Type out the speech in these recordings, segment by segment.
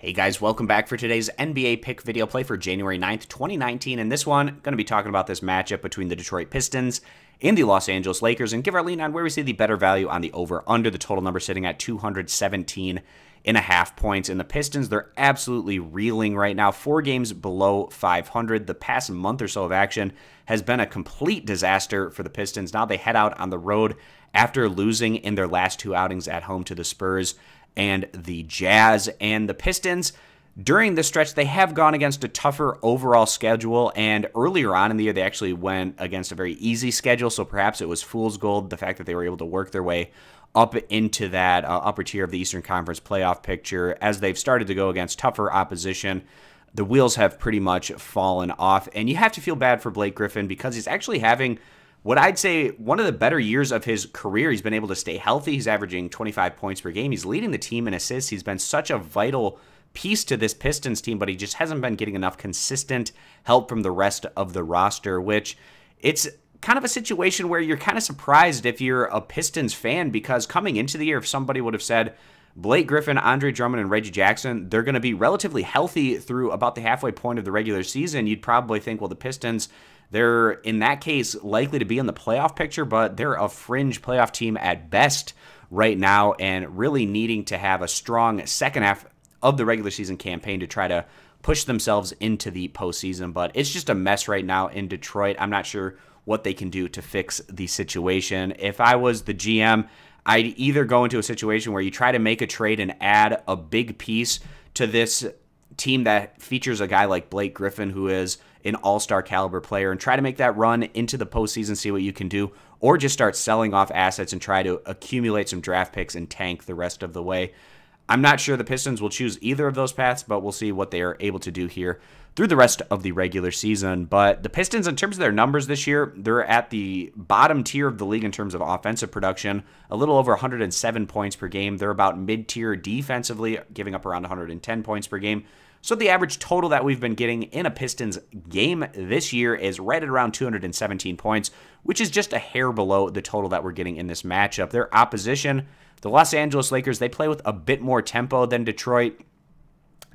Hey guys, welcome back for today's NBA pick video play for January 9th, 2019. And this one, going to be talking about this matchup between the Detroit Pistons and the Los Angeles Lakers and give our lean on where we see the better value on the over-under, the total number sitting at 217.5 points. And the Pistons, they're absolutely reeling right now. 4 games below 500. The past month or so of action has been a complete disaster for the Pistons. Now they head out on the road after losing in their last 2 outings at home to the Spurs and the Jazz. And the Pistons, during this stretch, they have gone against a tougher overall schedule, and earlier on in the year, they actually went against a very easy schedule, so perhaps it was fool's gold, the fact that they were able to work their way up into that upper tier of the Eastern Conference playoff picture. As they've started to go against tougher opposition, the wheels have pretty much fallen off, and you have to feel bad for Blake Griffin because he's actually having what I'd say one of the better years of his career. He's been able to stay healthy. He's averaging 25 points per game. He's leading the team in assists. He's been such a vital piece to this Pistons team, but he just hasn't been getting enough consistent help from the rest of the roster, which it's kind of a situation where you're kind of surprised if you're a Pistons fan, because coming into the year, if somebody would have said Blake Griffin, Andre Drummond, and Reggie Jackson, they're going to be relatively healthy through about the halfway point of the regular season, you'd probably think, well, the Pistons, they're, in that case, likely to be in the playoff picture, but they're a fringe playoff team at best right now and really needing to have a strong second half of the regular season campaign to try to push themselves into the postseason. But it's just a mess right now in Detroit. I'm not sure what they can do to fix the situation. If I was the GM, I'd either go into a situation where you try to make a trade and add a big piece to this team that features a guy like Blake Griffin, who is an all-star caliber player, and try to make that run into the postseason, see what you can do, or just start selling off assets and try to accumulate some draft picks and tank the rest of the way. I'm not sure the Pistons will choose either of those paths, but we'll see what they are able to do here through the rest of the regular season. But the Pistons, in terms of their numbers this year, they're at the bottom tier of the league in terms of offensive production, a little over 107 points per game. They're about mid-tier defensively, giving up around 110 points per game. So the average total that we've been getting in a Pistons game this year is right at around 217 points, which is just a hair below the total that we're getting in this matchup. Their opposition, the Los Angeles Lakers, they play with a bit more tempo than Detroit,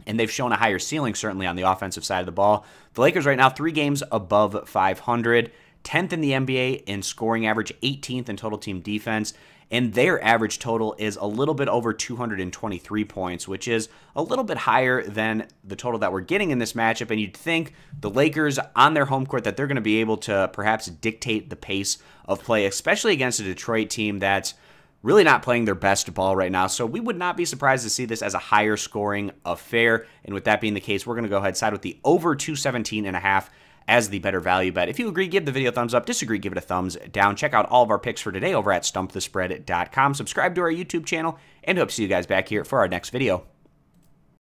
and they've shown a higher ceiling, certainly, on the offensive side of the ball. The Lakers right now, 3 games above 500, 10th in the NBA in scoring average, 18th in total team defense, and their average total is a little bit over 223 points, which is a little bit higher than the total that we're getting in this matchup. And you'd think the Lakers on their home court that they're going to be able to perhaps dictate the pace of play, especially against a Detroit team that's really not playing their best ball right now. So we would not be surprised to see this as a higher scoring affair. And with that being the case, we're going to go ahead and side with the over 217.5 as the better value bet. If you agree, give the video a thumbs up. Disagree, give it a thumbs down. Check out all of our picks for today over at stumpthespread.com. Subscribe to our YouTube channel, and hope to see you guys back here for our next video.